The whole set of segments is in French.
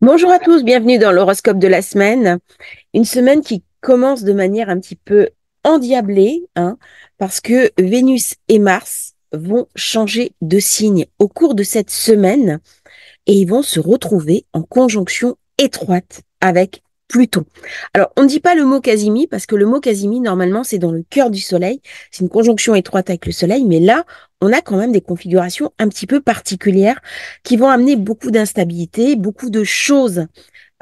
Bonjour à tous, bienvenue dans l'horoscope de la semaine. Une semaine qui commence de manière un petit peu endiablée, parce que Vénus et Mars vont changer de signe au cours de cette semaine et ils vont se retrouver en conjonction étroite avec Pluton. Alors, on ne dit pas le mot Casimi parce que le mot Casimi, normalement, c'est dans le cœur du Soleil. C'est une conjonction étroite avec le Soleil, mais là, on a quand même des configurations un petit peu particulières qui vont amener beaucoup d'instabilité, beaucoup de choses.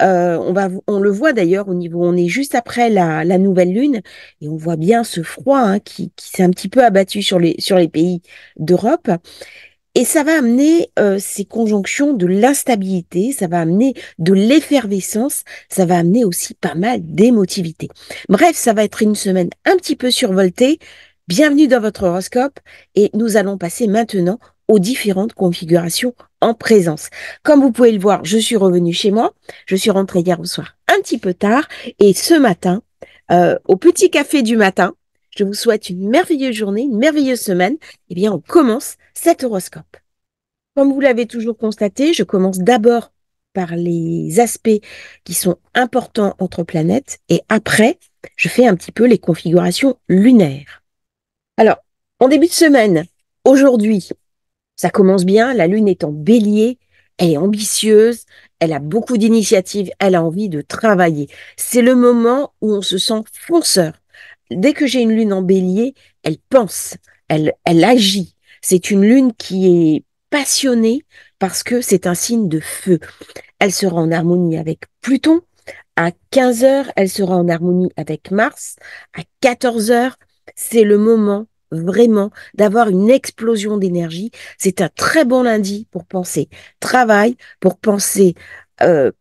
On le voit d'ailleurs au niveau, on est juste après la nouvelle lune et on voit bien ce froid qui s'est un petit peu abattu sur les pays d'Europe. Et ça va amener ces conjonctions de l'instabilité, ça va amener de l'effervescence, ça va amener aussi pas mal d'émotivité. Bref, ça va être une semaine un petit peu survoltée. Bienvenue dans votre horoscope et nous allons passer maintenant aux différentes configurations en présence. Comme vous pouvez le voir, je suis revenue chez moi, je suis rentrée hier au soir un petit peu tard et ce matin, au petit café du matin, je vous souhaite une merveilleuse journée, une merveilleuse semaine. Eh bien, on commence cet horoscope. Comme vous l'avez toujours constaté, je commence d'abord par les aspects qui sont importants entre planètes et après, je fais un petit peu les configurations lunaires. Alors, en début de semaine, aujourd'hui, ça commence bien, la Lune est en bélier, elle est ambitieuse, elle a beaucoup d'initiatives, elle a envie de travailler. C'est le moment où on se sent fonceur. Dès que j'ai une Lune en bélier, elle pense, elle agit. C'est une Lune qui est passionnée parce que c'est un signe de feu. Elle sera en harmonie avec Pluton. À 15 heures, elle sera en harmonie avec Mars. À 14 heures, c'est le moment vraiment d'avoir une explosion d'énergie. C'est un très bon lundi pour penser travail, pour penser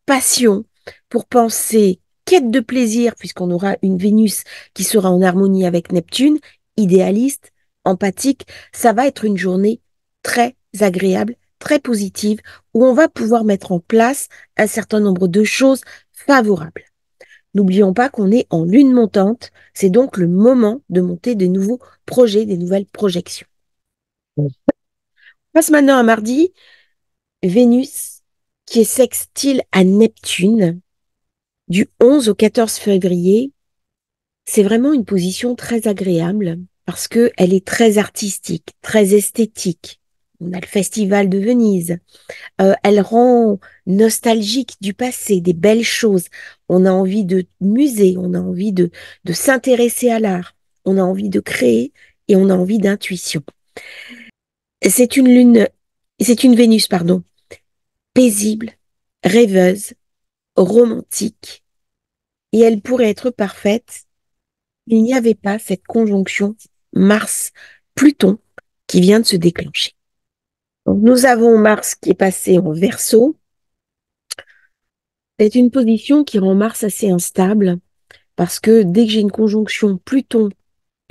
passion, pour penser quête de plaisir, puisqu'on aura une Vénus qui sera en harmonie avec Neptune, idéaliste, empathique. Ça va être une journée très agréable, très positive, où on va pouvoir mettre en place un certain nombre de choses favorables. N'oublions pas qu'on est en lune montante, c'est donc le moment de monter de nouveaux projets, des nouvelles projections. On passe maintenant à mardi, Vénus qui est sextile à Neptune du 11 au 14 février. C'est vraiment une position très agréable parce qu'elle est très artistique, très esthétique. On a le Festival de Venise. Elle rend nostalgique du passé, des belles choses. On a envie de musée, on a envie de s'intéresser à l'art, on a envie de créer et on a envie d'intuition. C'est une lune, c'est une Vénus, pardon, paisible, rêveuse, romantique, et elle pourrait être parfaite. Il n'y avait pas cette conjonction Mars-Pluton qui vient de se déclencher. Donc, nous avons Mars qui est passé en Verseau. C'est une position qui rend Mars assez instable parce que dès que j'ai une conjonction Pluton,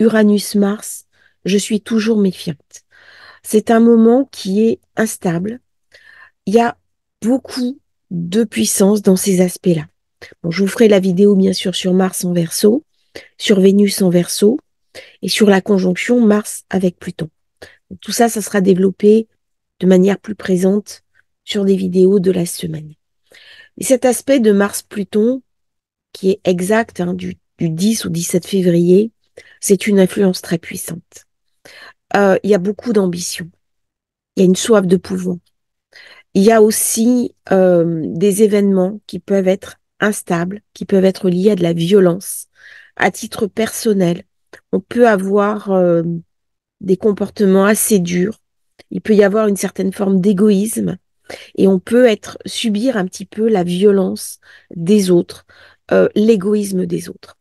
Uranus, Mars, je suis toujours méfiante. C'est un moment qui est instable. Il y a beaucoup de puissance dans ces aspects-là. Bon, je vous ferai la vidéo bien sûr sur Mars en Verseau, sur Vénus en Verseau et sur la conjonction Mars avec Pluton. Donc, tout ça, ça sera développé de manière plus présente sur des vidéos de la semaine. Et cet aspect de Mars-Pluton, qui est exact du 10 au 17 février, c'est une influence très puissante. Il y a beaucoup d'ambition, il y a une soif de pouvoir. Il y a aussi des événements qui peuvent être instables, qui peuvent être liés à de la violence. À titre personnel, on peut avoir des comportements assez durs. Il peut y avoir une certaine forme d'égoïsme et on peut subir un petit peu la violence des autres, l'égoïsme des autres.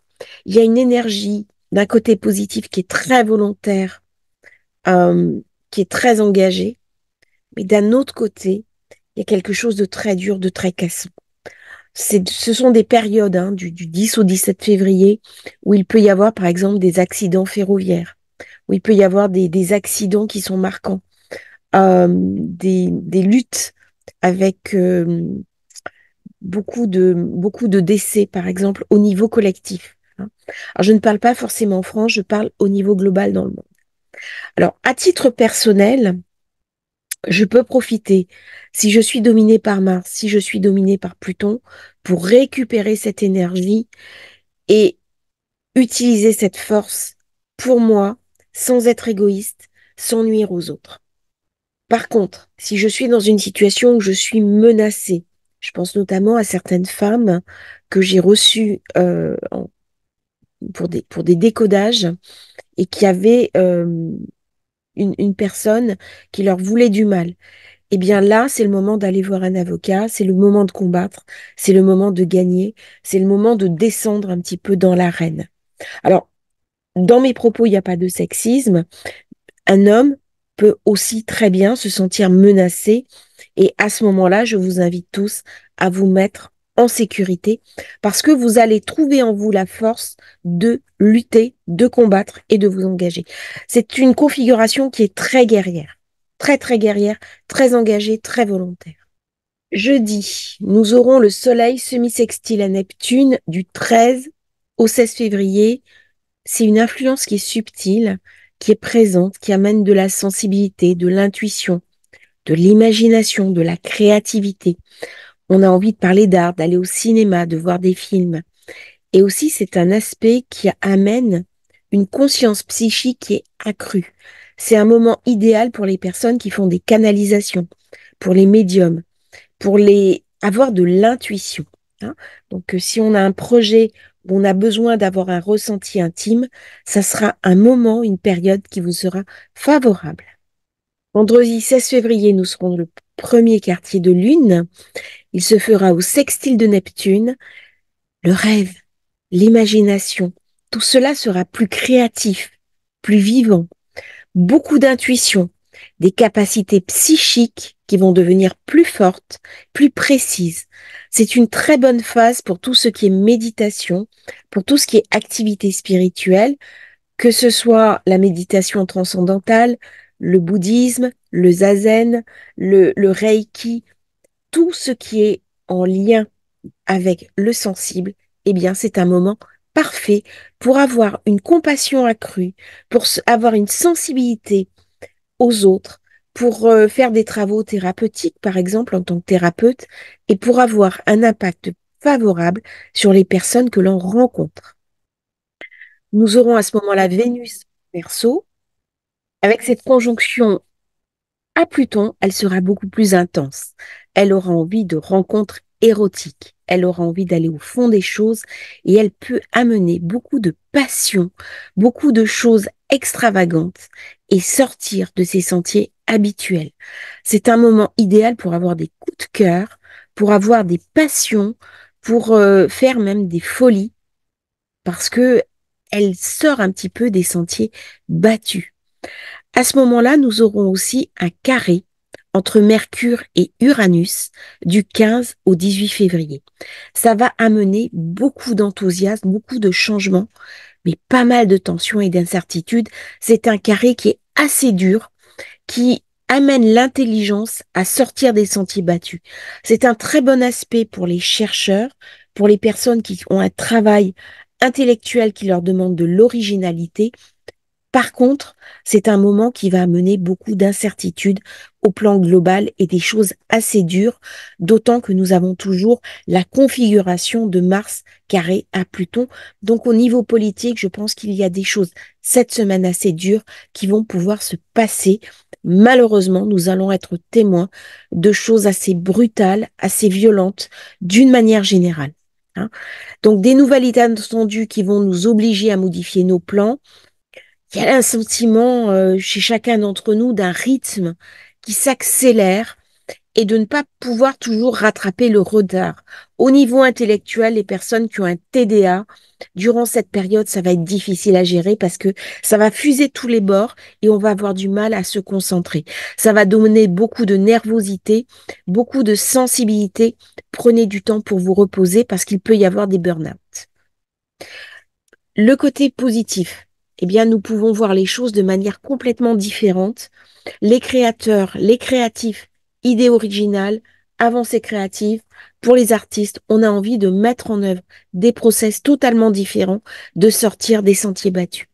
Il y a une énergie d'un côté positif qui est très volontaire, qui est très engagée, mais d'un autre côté, il y a quelque chose de très dur, de très cassant. Ce sont des périodes du 10 au 17 février où il peut y avoir, par exemple, des accidents ferroviaires, où il peut y avoir des accidents qui sont marquants, des luttes avec beaucoup de décès, par exemple, au niveau collectif. Alors, je ne parle pas forcément en France, je parle au niveau global dans le monde. Alors, à titre personnel, je peux profiter, si je suis dominée par Mars, si je suis dominée par Pluton, pour récupérer cette énergie et utiliser cette force pour moi, sans être égoïste, sans nuire aux autres. Par contre, si je suis dans une situation où je suis menacée, je pense notamment à certaines femmes que j'ai reçues pour des décodages et qui avaient une personne qui leur voulait du mal. Eh bien là, c'est le moment d'aller voir un avocat, c'est le moment de combattre, c'est le moment de gagner, c'est le moment de descendre un petit peu dans l'arène. Alors, dans mes propos, il n'y a pas de sexisme. Un homme peut aussi très bien se sentir menacé et à ce moment-là, je vous invite tous à vous mettre en sécurité parce que vous allez trouver en vous la force de lutter, de combattre et de vous engager. C'est une configuration qui est très guerrière, très guerrière, très engagée, très volontaire. Jeudi, nous aurons le Soleil semi-sextile à Neptune du 13 au 16 février. C'est une influence qui est subtile, qui est présente, qui amène de la sensibilité, de l'intuition, de l'imagination, de la créativité. On a envie de parler d'art, d'aller au cinéma, de voir des films. Et aussi, c'est un aspect qui amène une conscience psychique qui est accrue. C'est un moment idéal pour les personnes qui font des canalisations, pour les médiums, pour les avoir de l'intuition, hein. Donc, si on a un projet où on a besoin d'avoir un ressenti intime, ça sera un moment, une période qui vous sera favorable. Vendredi 16 février, nous serons le premier quartier de lune. Il se fera au sextile de Neptune. Le rêve, l'imagination, tout cela sera plus créatif, plus vivant, beaucoup d'intuition, des capacités psychiques qui vont devenir plus fortes, plus précises. C'est une très bonne phase pour tout ce qui est méditation, pour tout ce qui est activité spirituelle, que ce soit la méditation transcendantale, le bouddhisme, le zazen, le reiki, tout ce qui est en lien avec le sensible, eh bien, c'est un moment parfait pour avoir une compassion accrue, pour avoir une sensibilité aux autres, pour faire des travaux thérapeutiques, par exemple, en tant que thérapeute, et pour avoir un impact favorable sur les personnes que l'on rencontre. Nous aurons à ce moment-là Vénus Verseau, avec cette conjonction à Pluton, elle sera beaucoup plus intense. Elle aura envie de rencontres érotiques. Elle aura envie d'aller au fond des choses et elle peut amener beaucoup de passion, beaucoup de choses extravagantes et sortir de ses sentiers habituels. C'est un moment idéal pour avoir des coups de cœur, pour avoir des passions, pour faire même des folies parce que elle sort un petit peu des sentiers battus. À ce moment-là, nous aurons aussi un carré entre Mercure et Uranus du 15 au 18 février. Ça va amener beaucoup d'enthousiasme, beaucoup de changements, mais pas mal de tensions et d'incertitudes. C'est un carré qui est assez dur, qui amène l'intelligence à sortir des sentiers battus. C'est un très bon aspect pour les chercheurs, pour les personnes qui ont un travail intellectuel qui leur demande de l'originalité. Par contre, c'est un moment qui va amener beaucoup d'incertitudes au plan global et des choses assez dures, d'autant que nous avons toujours la configuration de Mars carré à Pluton. Donc au niveau politique, je pense qu'il y a des choses cette semaine assez dures qui vont pouvoir se passer. Malheureusement, nous allons être témoins de choses assez brutales, assez violentes, d'une manière générale, hein. Donc des nouvelles inattendues qui vont nous obliger à modifier nos plans. Il y a un sentiment chez chacun d'entre nous d'un rythme qui s'accélère et de ne pas pouvoir toujours rattraper le retard. Au niveau intellectuel, les personnes qui ont un TDA, durant cette période, ça va être difficile à gérer parce que ça va fuser tous les bords et on va avoir du mal à se concentrer. Ça va donner beaucoup de nervosité, beaucoup de sensibilité. Prenez du temps pour vous reposer parce qu'il peut y avoir des burn-out. Le côté positif, eh bien, nous pouvons voir les choses de manière complètement différente. Les créateurs, les créatifs, idées originales, avancées créatives. Pour les artistes, on a envie de mettre en œuvre des process totalement différents, de sortir des sentiers battus.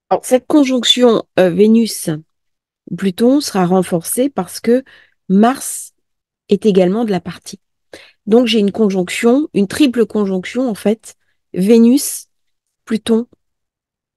Alors, cette conjonction Vénus Pluton sera renforcé parce que Mars est également de la partie. Donc j'ai une conjonction, une triple conjonction en fait, Vénus, Pluton,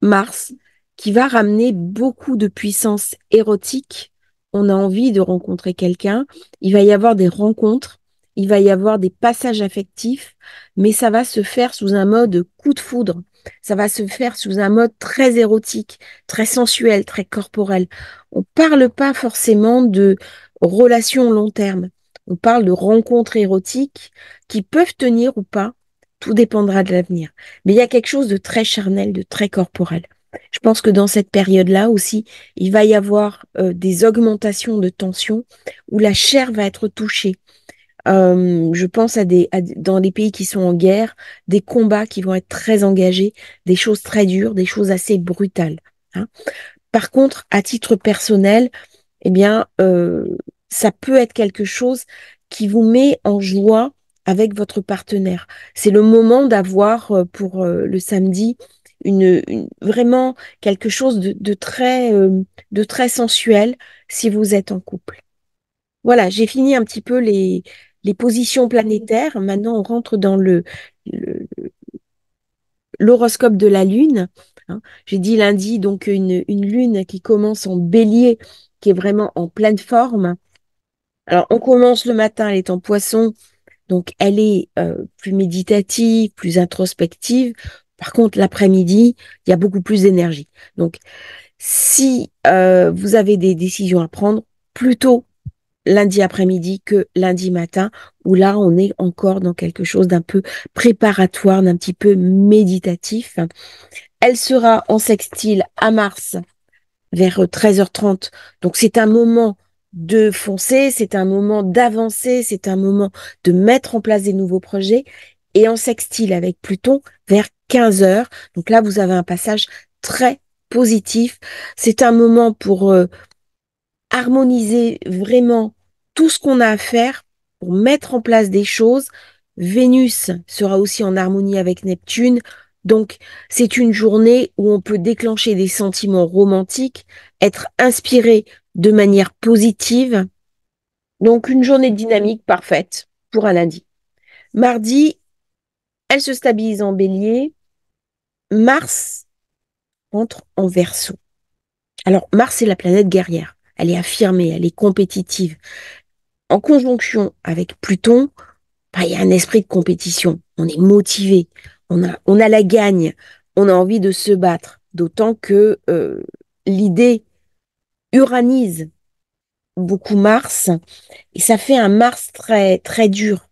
Mars, qui va ramener beaucoup de puissance érotique. On a envie de rencontrer quelqu'un, il va y avoir des rencontres, il va y avoir des passages affectifs, mais ça va se faire sous un mode coup de foudre. Ça va se faire sous un mode très érotique, très sensuel, très corporel. On parle pas forcément de relations long terme. On parle de rencontres érotiques qui peuvent tenir ou pas. Tout dépendra de l'avenir. Mais il y a quelque chose de très charnel, de très corporel. Je pense que dans cette période-là aussi, il va y avoir des augmentations de tension où la chair va être touchée. Je pense dans les pays qui sont en guerre, des combats qui vont être très engagés, des choses très dures, des choses assez brutales, hein. Par contre, à titre personnel, eh bien, ça peut être quelque chose qui vous met en joie avec votre partenaire. C'est le moment d'avoir pour le samedi vraiment quelque chose de très sensuel si vous êtes en couple. Voilà, j'ai fini un petit peu les positions planétaires. Maintenant, on rentre dans le- l'horoscope de la Lune, hein. J'ai dit lundi, donc une Lune qui commence en bélier, qui est vraiment en pleine forme. Alors, on commence le matin, elle est en poisson, donc elle est plus méditative, plus introspective. Par contre, l'après-midi, il y a beaucoup plus d'énergie. Donc, si vous avez des décisions à prendre, plutôt lundi après-midi que lundi matin, où là, on est encore dans quelque chose d'un peu préparatoire, d'un petit peu méditatif. Elle sera en sextile à Mars vers 13h30. Donc c'est un moment de foncer, c'est un moment d'avancer, c'est un moment de mettre en place des nouveaux projets. Et en sextile avec Pluton vers 15h. Donc là, vous avez un passage très positif. C'est un moment pour harmoniser vraiment tout ce qu'on a à faire, pour mettre en place des choses. Vénus sera aussi en harmonie avec Neptune. Donc, c'est une journée où on peut déclencher des sentiments romantiques, être inspiré de manière positive. Donc, une journée dynamique parfaite pour un lundi. Mardi, elle se stabilise en bélier. Mars entre en Verseau. Alors, Mars est la planète guerrière. Elle est affirmée, elle est compétitive. En conjonction avec Pluton, bah, il y a un esprit de compétition. On est motivé, on a la gagne, on a envie de se battre. D'autant que l'idée uranise beaucoup Mars et ça fait un Mars très, très dur.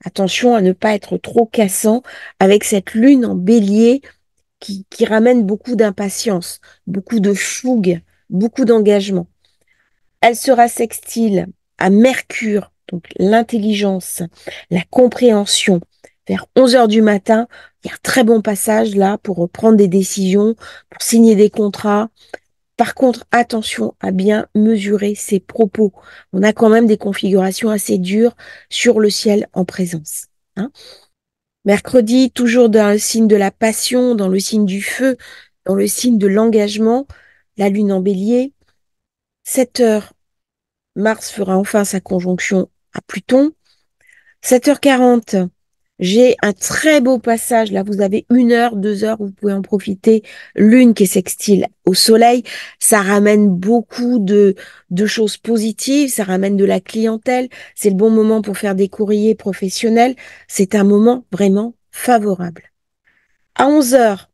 Attention à ne pas être trop cassant avec cette lune en bélier qui ramène beaucoup d'impatience, beaucoup de fougue, beaucoup d'engagement. Elle sera sextile à Mercure, donc l'intelligence, la compréhension. Vers 11 heures du matin, il y a un très bon passage là pour prendre des décisions, pour signer des contrats. Par contre, attention à bien mesurer ses propos. On a quand même des configurations assez dures sur le ciel en présence, hein. Mercredi, toujours dans le signe de la passion, dans le signe du feu, dans le signe de l'engagement, la lune en bélier, 7 heures. Mars fera enfin sa conjonction à Pluton. 7h40, j'ai un très beau passage. Là, vous avez 1 heure, 2 heures, vous pouvez en profiter. Lune qui est sextile au soleil. Ça ramène beaucoup de choses positives. Ça ramène de la clientèle. C'est le bon moment pour faire des courriers professionnels. C'est un moment vraiment favorable. À 11 heures,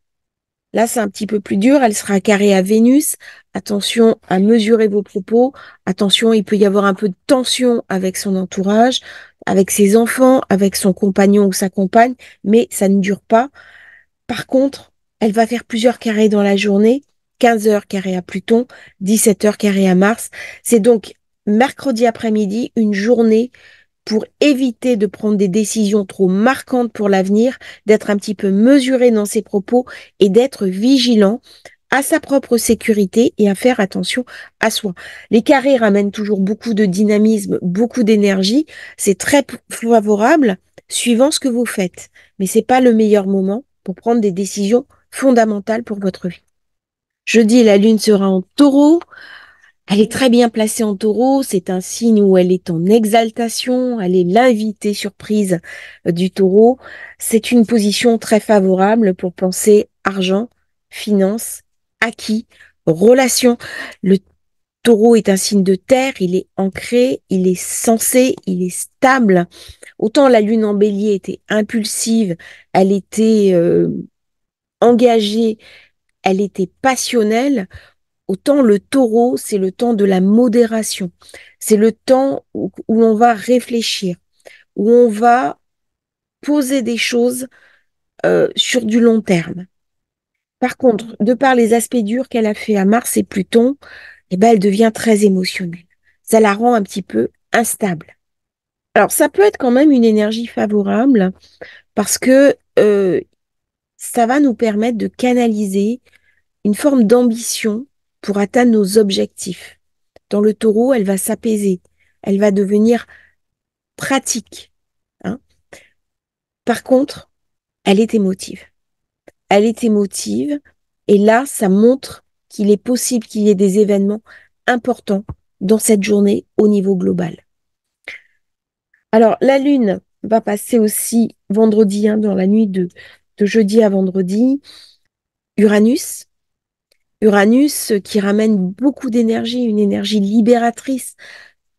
là, c'est un petit peu plus dur. Elle sera carrée à Vénus. Attention à mesurer vos propos. Attention, il peut y avoir un peu de tension avec son entourage, avec ses enfants, avec son compagnon ou sa compagne, mais ça ne dure pas. Par contre, elle va faire plusieurs carrés dans la journée. 15 heures carré à Pluton, 17 heures carré à Mars. C'est donc mercredi après-midi, une journée pour éviter de prendre des décisions trop marquantes pour l'avenir, d'être un petit peu mesuré dans ses propos et d'être vigilant à sa propre sécurité et à faire attention à soi. Les carrés ramènent toujours beaucoup de dynamisme, beaucoup d'énergie. C'est très favorable suivant ce que vous faites. Mais c'est pas le meilleur moment pour prendre des décisions fondamentales pour votre vie. Jeudi, la lune sera en taureau. Elle est très bien placée en taureau, c'est un signe où elle est en exaltation, elle est l'invitée surprise du taureau. C'est une position très favorable pour penser argent, finance, acquis, relations. Le taureau est un signe de terre, il est ancré, il est sensé, il est stable. Autant la lune en bélier était impulsive, elle était engagée, elle était passionnelle. Autant le taureau, c'est le temps de la modération. C'est le temps où on va réfléchir, où on va poser des choses sur du long terme. Par contre, de par les aspects durs qu'elle a fait à Mars et Pluton, eh ben, elle devient très émotionnelle. Ça la rend un petit peu instable. Alors, ça peut être quand même une énergie favorable parce que ça va nous permettre de canaliser une forme d'ambition pour atteindre nos objectifs. Dans le taureau, elle va s'apaiser, elle va devenir pratique, hein. Par contre, elle est émotive. Elle est émotive et là, ça montre qu'il est possible qu'il y ait des événements importants dans cette journée au niveau global. Alors, la Lune va passer aussi vendredi, hein, dans la nuit de jeudi à vendredi. Uranus, Uranus qui ramène beaucoup d'énergie, une énergie libératrice,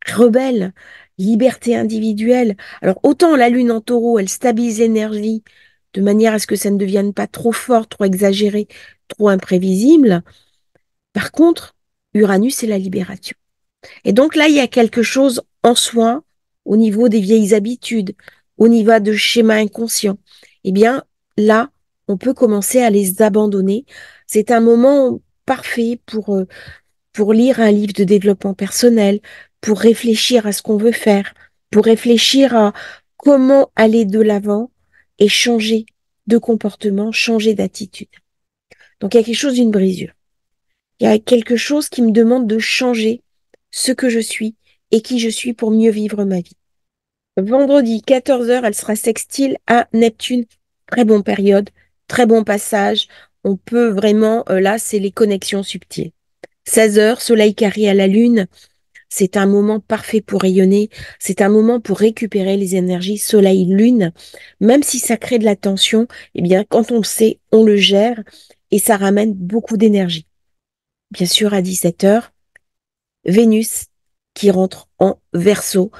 rebelle, liberté individuelle. Alors, autant la Lune en taureau, elle stabilise l'énergie de manière à ce que ça ne devienne pas trop fort, trop exagéré, trop imprévisible. Par contre, Uranus, c'est la libération. Et donc là, il y a quelque chose en soi, au niveau des vieilles habitudes, au niveau de schémas inconscients. Eh bien, là, on peut commencer à les abandonner. C'est un moment parfait pour lire un livre de développement personnel, pour réfléchir à ce qu'on veut faire, pour réfléchir à comment aller de l'avant et changer de comportement, changer d'attitude. Donc, il y a quelque chose d'une brisure. Il y a quelque chose qui me demande de changer ce que je suis et qui je suis pour mieux vivre ma vie. Vendredi, 14 heures, elle sera sextile à Neptune. Très bonne période, très bon passage. On peut vraiment, là, c'est les connexions subtiles. 16 heures, soleil carré à la lune. C'est un moment parfait pour rayonner. C'est un moment pour récupérer les énergies soleil-lune. Même si ça crée de la tension, eh bien, quand on le sait, on le gère et ça ramène beaucoup d'énergie. Bien sûr, à 17 heures, Vénus qui rentre en Verseau.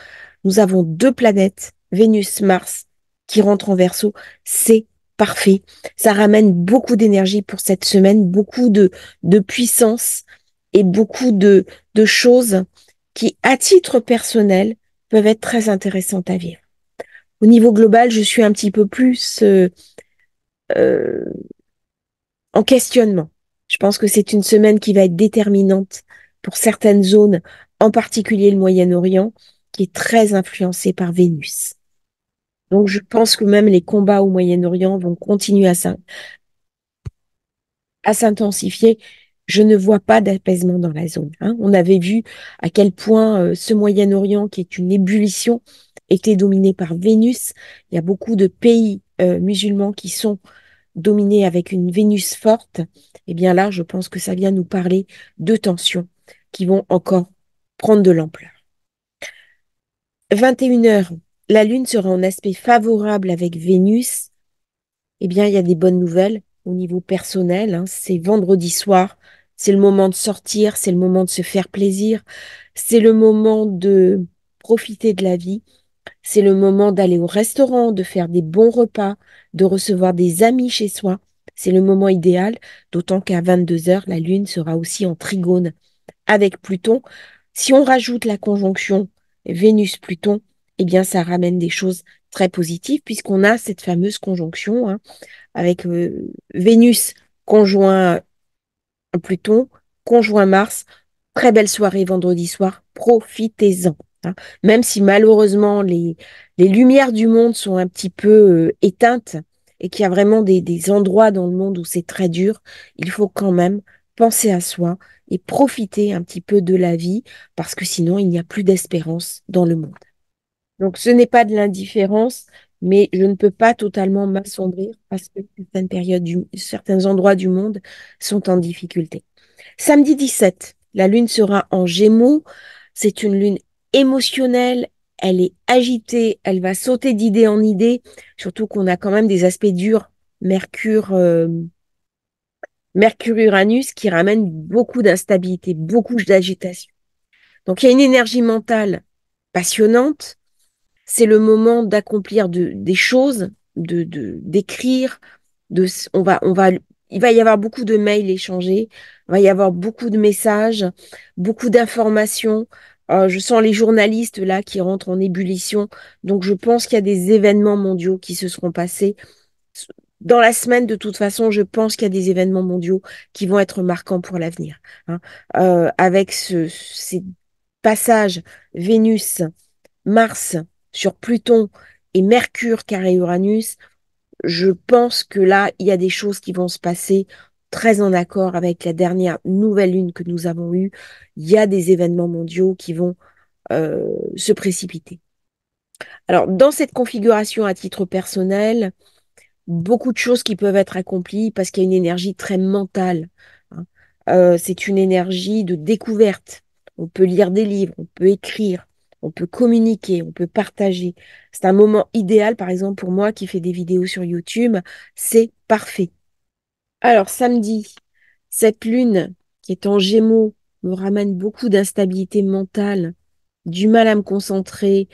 Nous avons deux planètes, Vénus, Mars, qui rentrent en Verseau. C'est parfait. Ça ramène beaucoup d'énergie pour cette semaine, beaucoup de puissance et beaucoup de choses qui, à titre personnel, peuvent être très intéressantes à vivre. Au niveau global, je suis un petit peu plus euh, en questionnement. Je pense que c'est une semaine qui va être déterminante pour certaines zones, en particulier le Moyen-Orient, qui est très influencé par Vénus. Donc, je pense que même les combats au Moyen-Orient vont continuer à s'intensifier. Je ne vois pas d'apaisement dans la zone, hein. On avait vu à quel point ce Moyen-Orient, qui est une ébullition, était dominé par Vénus. Il y a beaucoup de pays musulmans qui sont dominés avec une Vénus forte. Eh bien là, je pense que ça vient nous parler de tensions qui vont encore prendre de l'ampleur. 21 heures, la Lune sera en aspect favorable avec Vénus. Eh bien, il y a des bonnes nouvelles au niveau personnel, hein. C'est vendredi soir, c'est le moment de sortir, c'est le moment de se faire plaisir, c'est le moment de profiter de la vie, c'est le moment d'aller au restaurant, de faire des bons repas, de recevoir des amis chez soi. C'est le moment idéal, d'autant qu'à 22 heures, la Lune sera aussi en trigone avec Pluton. Si on rajoute la conjonction Vénus-Pluton, eh bien, ça ramène des choses très positives puisqu'on a cette fameuse conjonction, hein, avec Vénus conjoint Pluton, conjoint Mars. Très belle soirée vendredi soir, profitez-en, hein. Même si malheureusement les lumières du monde sont un petit peu éteintes et qu'il y a vraiment des endroits dans le monde où c'est très dur, il faut quand même penser à soi et profiter un petit peu de la vie parce que sinon il n'y a plus d'espérance dans le monde. Donc, ce n'est pas de l'indifférence, mais je ne peux pas totalement m'assombrir parce que certaines périodes certains endroits du monde sont en difficulté. Samedi 17. La lune sera en Gémeaux. C'est une lune émotionnelle. Elle est agitée. Elle va sauter d'idée en idée. Surtout qu'on a quand même des aspects durs. Mercure, Mercure-Uranus qui ramène beaucoup d'instabilité, beaucoup d'agitation. Donc il y a une énergie mentale passionnante. C'est le moment d'accomplir des choses, d'écrire, il va y avoir beaucoup de mails échangés, il va y avoir beaucoup de messages, beaucoup d'informations. Je sens les journalistes là qui rentrent en ébullition. Donc je pense qu'il y a des événements mondiaux qui se seront passés. Dans la semaine, de toute façon, je pense qu'il y a des événements mondiaux qui vont être marquants pour l'avenir, hein. Avec ces passages Vénus, Mars sur Pluton et Mercure carré Uranus, je pense que là, il y a des choses qui vont se passer très en accord avec la dernière nouvelle lune que nous avons eue. Il y a des événements mondiaux qui vont se précipiter. Alors, dans cette configuration à titre personnel, beaucoup de choses qui peuvent être accomplies parce qu'il y a une énergie très mentale, hein. C'est une énergie de découverte. On peut lire des livres, on peut écrire, on peut communiquer, on peut partager. C'est un moment idéal, par exemple, pour moi qui fais des vidéos sur YouTube. C'est parfait. Alors, samedi, cette lune qui est en Gémeaux me ramène beaucoup d'instabilité mentale, du mal à me concentrer.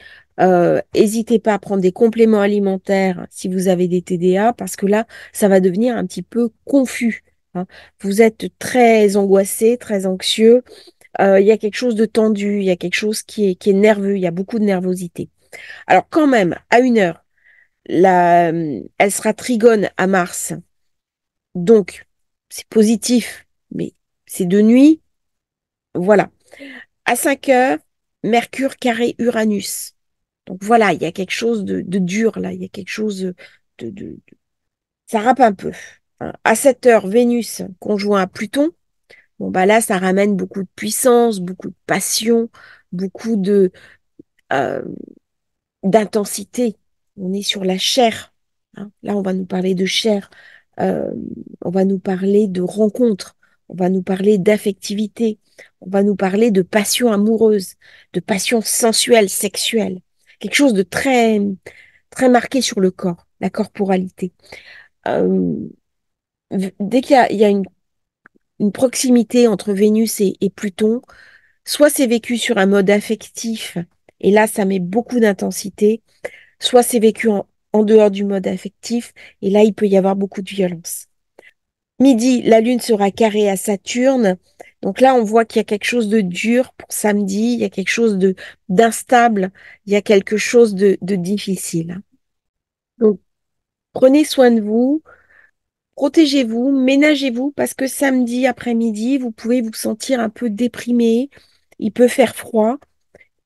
N'hésitez pas à prendre des compléments alimentaires si vous avez des TDA, parce que là, ça va devenir un petit peu confus, hein. Vous êtes très angoissé, très anxieux. Il y a quelque chose de tendu, il y a quelque chose qui est nerveux, il y a beaucoup de nervosité. Alors quand même, à 1 heure, elle sera trigone à Mars. Donc, c'est positif, mais c'est de nuit. Voilà. À 5 heures, Mercure carré Uranus. Donc voilà, il y a quelque chose de dur là, il y a quelque chose ça rappe un peu, hein. À 7 heures, Vénus conjoint à Pluton. Bon bah là, ça ramène beaucoup de puissance, beaucoup de passion, beaucoup euh, d'intensité. On est sur la chair, hein. Là, on va nous parler de chair. Euh, on va nous parler de rencontres. On va nous parler d'affectivité. On va nous parler de passion amoureuse, de passion sensuelle, sexuelle. Quelque chose de très, très marqué sur le corps, la corporalité. Euh, Dès qu'il y a une proximité entre Vénus et Pluton, soit c'est vécu sur un mode affectif, et là, ça met beaucoup d'intensité, soit c'est vécu en dehors du mode affectif, et là, il peut y avoir beaucoup de violence. Midi, la Lune sera carrée à Saturne. Donc là, on voit qu'il y a quelque chose de dur pour samedi, il y a quelque chose de d'instable, il y a quelque chose de difficile. Donc, prenez soin de vous, protégez-vous, ménagez-vous, parce que samedi après-midi, vous pouvez vous sentir un peu déprimé, il peut faire froid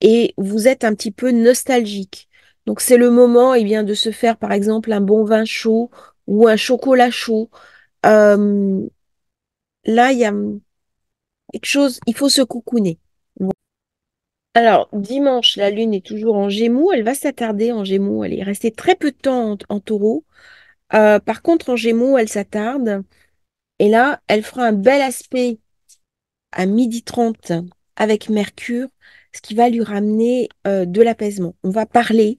et vous êtes un petit peu nostalgique. Donc, c'est le moment, eh bien, de se faire, par exemple, un bon vin chaud ou un chocolat chaud. Euh, Là, il y a quelque chose, il faut se cocooner. Alors, dimanche, la Lune est toujours en Gémeaux. Elle va s'attarder en Gémeaux. Elle est restée très peu de temps en Taureau. Par contre, en Gémeaux, elle s'attarde. Et là, elle fera un bel aspect à 12h30 avec Mercure, ce qui va lui ramener de l'apaisement. On va parler.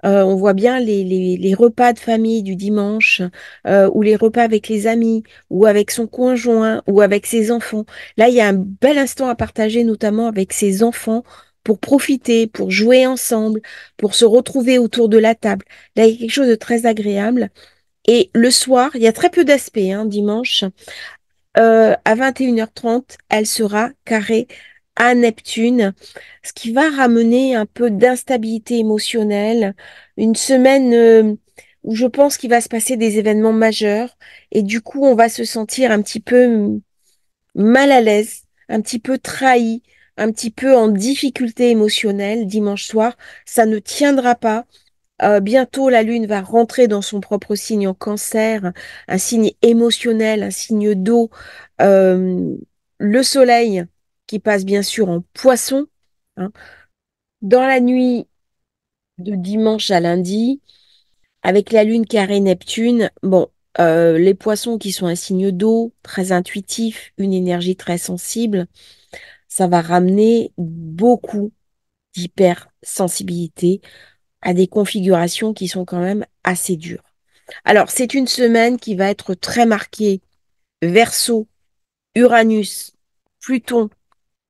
On voit bien les repas de famille du dimanche, ou les repas avec les amis, ou avec son conjoint, ou avec ses enfants. Là, il y a un bel instant à partager, notamment avec ses enfants, pour profiter, pour jouer ensemble, pour se retrouver autour de la table. Là, il y a quelque chose de très agréable. Et le soir, il y a très peu d'aspects, hein, dimanche. À 21h30, elle sera carrée à Neptune, ce qui va ramener un peu d'instabilité émotionnelle, une semaine où je pense qu'il va se passer des événements majeurs et du coup on va se sentir un petit peu mal à l'aise, un petit peu trahi, un petit peu en difficulté émotionnelle dimanche soir. Ça ne tiendra pas. Bientôt, la Lune va rentrer dans son propre signe en Cancer, un signe émotionnel, un signe d'eau. Euh, le Soleil qui passe bien sûr en Poisson, hein. Dans la nuit de dimanche à lundi, avec la Lune carré Neptune, bon, les Poissons qui sont un signe d'eau, très intuitif, une énergie très sensible. ça va ramener beaucoup d'hypersensibilité à des configurations qui sont quand même assez dures. Alors, c'est une semaine qui va être très marquée Verseau, Uranus, Pluton,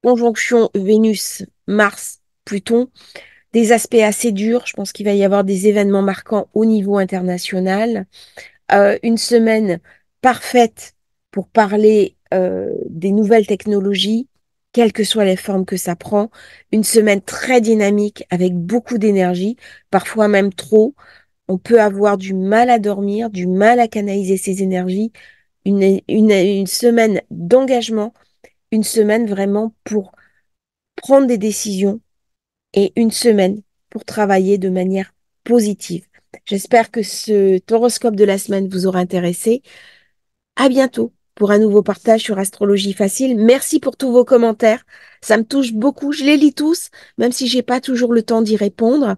conjonction Vénus, Mars, Pluton, des aspects assez durs. Je pense qu'il va y avoir des événements marquants au niveau international. Une semaine parfaite pour parler des nouvelles technologies, quelles que soient les formes que ça prend. Une semaine très dynamique avec beaucoup d'énergie, parfois même trop. On peut avoir du mal à dormir, du mal à canaliser ses énergies. Une semaine d'engagement, une semaine vraiment pour prendre des décisions et une semaine pour travailler de manière positive. J'espère que ce horoscope de la semaine vous aura intéressé. À bientôt pour un nouveau partage sur Astrologie Facile. Merci pour tous vos commentaires. Ça me touche beaucoup. Je les lis tous, même si j'ai pas toujours le temps d'y répondre.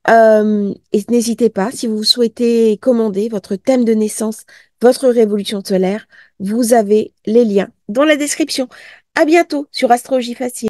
Et n'hésitez pas, si vous souhaitez commander votre thème de naissance, votre révolution solaire, vous avez les liens dans la description. À bientôt sur Astrologie Facile.